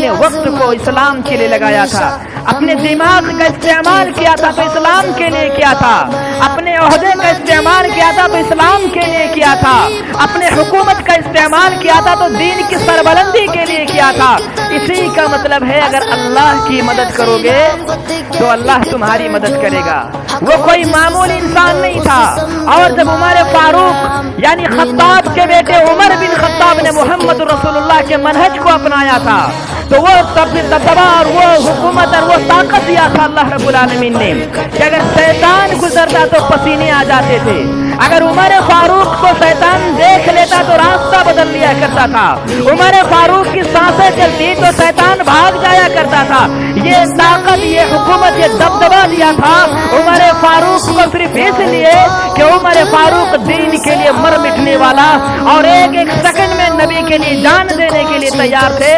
अपने वक्त को इस्लाम के लिए लगाया था, अपने दिमाग का इस्तेमाल किया था तो इस्लाम के लिए किया था, अपने ओहदे का इस्तेमाल किया था तो इस्लाम के लिए किया था, अपने हुकूमत का इस्तेमाल किया था तो दीन की सरबलंदी के लिए किया था। इसी का मतलब है अगर अल्लाह की मदद करोगे तो अल्लाह तुम्हारी मदद करेगा। वो कोई मामूली इंसान नहीं था। और जब उमर फारूक यानी खत्ताब के बेटे उमर बिन खत्ताब ने मोहम्मद रसूलुल्लाह के मनहज को अपनाया था तो वो दबदबा और वो हुकूमत और वो ताकत दिया था अल्लाह रब्बुल आलमीन ने कि अगर शैतान गुजरता तो पसीने आ जाते थे। अगर उमर फारूक को शैतान देख लेता तो रास्ता बदल लिया करता था। उमर फारूक की सांसें चलती तो शैतान भाग जाया करता था। ये ताकत, ये हुकूमत, ये दबदबा दिया था उमर फारूक को सिर्फ इसलिए कि उमर फारूक दीन के लिए मर मिटने वाला और एक एक सेकंड में नबी के लिए जान देने के लिए तैयार थे।